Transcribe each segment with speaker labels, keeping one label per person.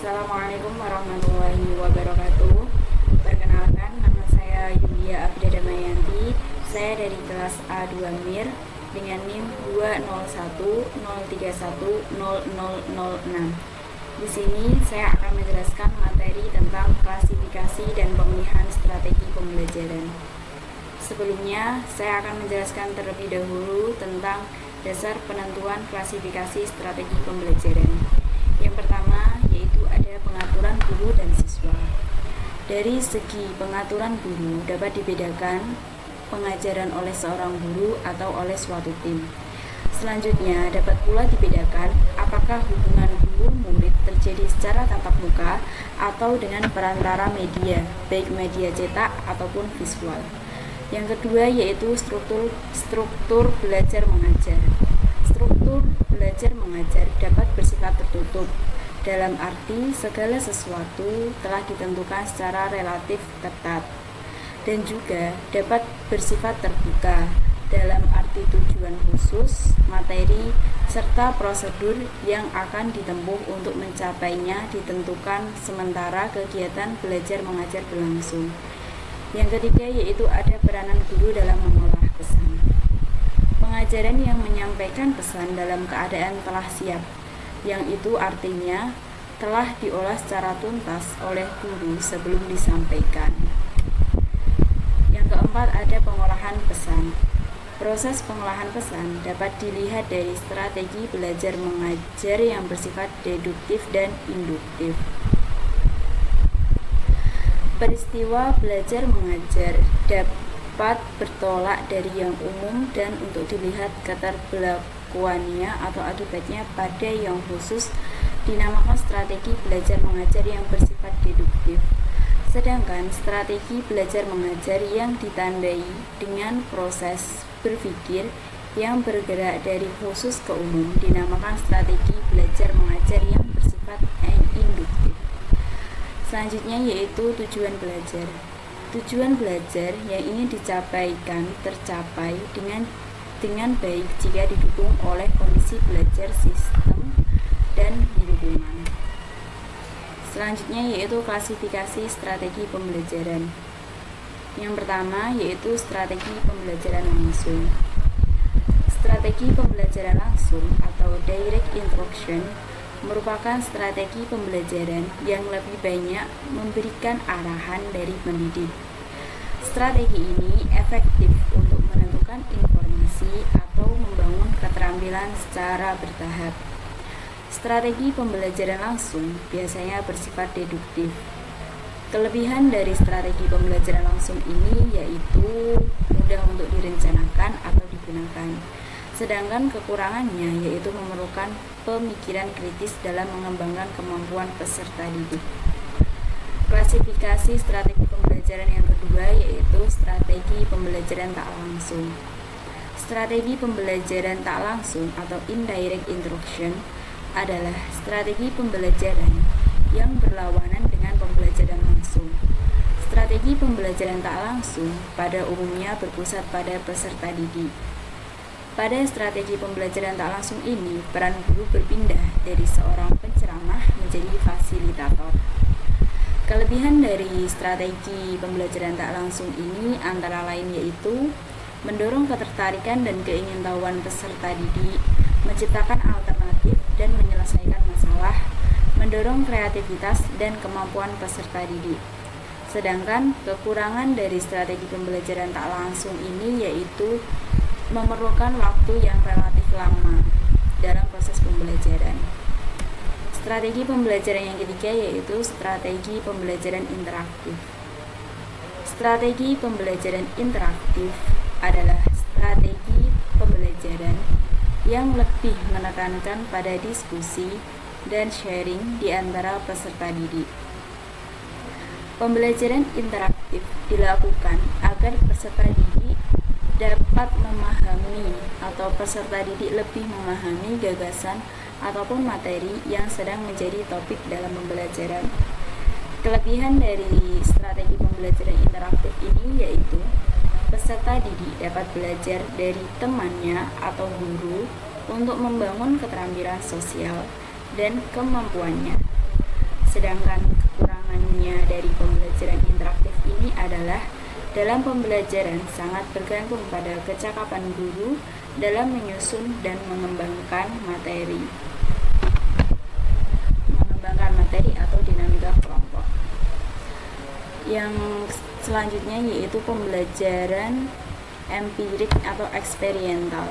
Speaker 1: Assalamualaikum warahmatullahi wabarakatuh. Perkenalkan, nama saya Yulia Afida Damayanti. Saya dari kelas A2 MIR dengan NIM 20103100006. Di sini saya akan menjelaskan materi tentang klasifikasi dan pemilihan strategi pembelajaran. Sebelumnya, saya akan menjelaskan terlebih dahulu tentang dasar penentuan klasifikasi strategi pembelajaran. Yang pertama yaitu ada pengaturan guru dan siswa. Dari segi pengaturan guru dapat dibedakan pengajaran oleh seorang guru atau oleh suatu tim. Selanjutnya dapat pula dibedakan apakah hubungan guru-murid terjadi secara tatap muka atau dengan perantara media, baik media cetak ataupun visual. Yang kedua yaitu struktur belajar mengajar. Struktur belajar mengajar dapat bersifat tertutup, dalam arti segala sesuatu telah ditentukan secara relatif ketat, dan juga dapat bersifat terbuka, dalam arti tujuan khusus, materi, serta prosedur yang akan ditempuh untuk mencapainya ditentukan sementara kegiatan belajar mengajar berlangsung. Yang ketiga yaitu ada peranan guru dalam mengolah pesan. Pengajaran yang menyampaikan pesan dalam keadaan telah siap, yang itu artinya telah diolah secara tuntas oleh guru sebelum disampaikan. Yang keempat ada pengolahan pesan. Proses pengolahan pesan dapat dilihat dari strategi belajar mengajar yang bersifat deduktif dan induktif. Peristiwa belajar mengajar dapat bertolak dari yang umum dan untuk dilihat keterbelakuannya atau akibatnya pada yang khusus dinamakan strategi belajar mengajar yang bersifat deduktif. Sedangkan strategi belajar mengajar yang ditandai dengan proses berpikir yang bergerak dari khusus ke umum dinamakan strategi belajar mengajar yang bersifat induktif. Selanjutnya yaitu tujuan belajar. Tujuan belajar yang ingin tercapai dengan baik jika didukung oleh kondisi belajar sistem dan lingkungan. Selanjutnya yaitu klasifikasi strategi pembelajaran. Yang pertama yaitu strategi pembelajaran langsung. Strategi pembelajaran langsung atau direct instruction merupakan strategi pembelajaran yang lebih banyak memberikan arahan dari pendidik. Strategi ini efektif untuk menentukan informasi atau membangun keterampilan secara bertahap. Strategi pembelajaran langsung biasanya bersifat deduktif. Kelebihan dari strategi pembelajaran langsung ini yaitu mudah untuk direncanakan atau digunakan. Sedangkan kekurangannya yaitu memerlukan pemikiran kritis dalam mengembangkan kemampuan peserta didik. Klasifikasi strategi pembelajaran yang kedua yaitu strategi pembelajaran tak langsung. Strategi pembelajaran tak langsung atau indirect instruction adalah strategi pembelajaran yang berlawanan dengan pembelajaran langsung. Strategi pembelajaran tak langsung pada umumnya berpusat pada peserta didik. Pada strategi pembelajaran tak langsung ini, peran guru berpindah dari seorang penceramah menjadi fasilitator. Kelebihan dari strategi pembelajaran tak langsung ini antara lain yaitu mendorong ketertarikan dan keingintahuan peserta didik, menciptakan alternatif dan menyelesaikan masalah, mendorong kreativitas dan kemampuan peserta didik. Sedangkan kekurangan dari strategi pembelajaran tak langsung ini yaitu memerlukan waktu yang relatif lama dalam proses pembelajaran. Strategi pembelajaran yang ketiga yaitu strategi pembelajaran interaktif. Strategi pembelajaran interaktif adalah strategi pembelajaran yang lebih menekankan pada diskusi dan sharing di antara peserta didik. Pembelajaran interaktif dilakukan agar peserta didik dapat memahami atau peserta didik lebih memahami gagasan ataupun materi yang sedang menjadi topik dalam pembelajaran. Kelebihan dari strategi pembelajaran interaktif ini yaitu peserta didik dapat belajar dari temannya atau guru untuk membangun keterampilan sosial dan kemampuannya. Sedangkan kekurangannya dari pembelajaran interaktif ini adalah dalam pembelajaran sangat bergantung pada kecakapan guru dalam menyusun dan mengembangkan materi atau dinamika kelompok. Yang selanjutnya yaitu pembelajaran empirik atau eksperimental.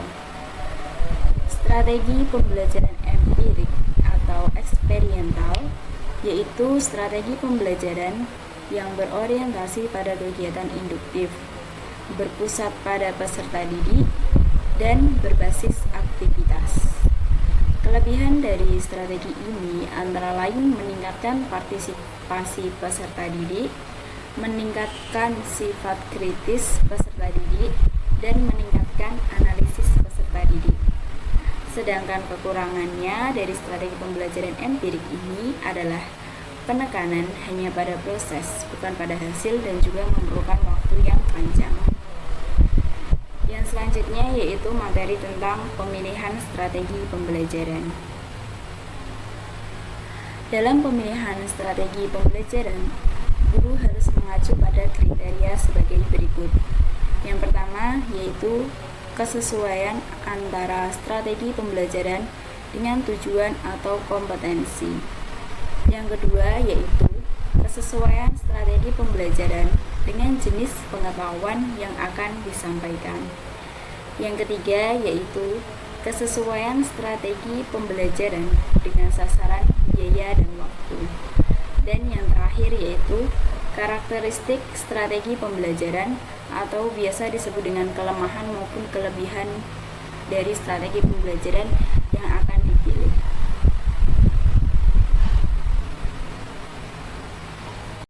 Speaker 1: Strategi pembelajaran empirik atau eksperimental yaitu strategi pembelajaran yang berorientasi pada kegiatan induktif, berpusat pada peserta didik, dan berbasis aktivitas. Kelebihan dari strategi ini antara lain meningkatkan partisipasi peserta didik, meningkatkan sifat kritis peserta didik, dan meningkatkan analisis peserta didik. Sedangkan kekurangannya dari strategi pembelajaran empirik ini adalah penekanan hanya pada proses, bukan pada hasil, dan juga memerlukan waktu yang panjang. Yang selanjutnya yaitu materi tentang pemilihan strategi pembelajaran. Dalam pemilihan strategi pembelajaran, guru harus mengacu pada kriteria sebagai berikut. Yang pertama yaitu kesesuaian antara strategi pembelajaran dengan tujuan atau kompetensi. Yang kedua yaitu kesesuaian strategi pembelajaran dengan jenis pengetahuan yang akan disampaikan. Yang ketiga yaitu kesesuaian strategi pembelajaran dengan sasaran, biaya, dan waktu. Dan yang terakhir yaitu karakteristik strategi pembelajaran atau biasa disebut dengan kelemahan maupun kelebihan dari strategi pembelajaran yang akan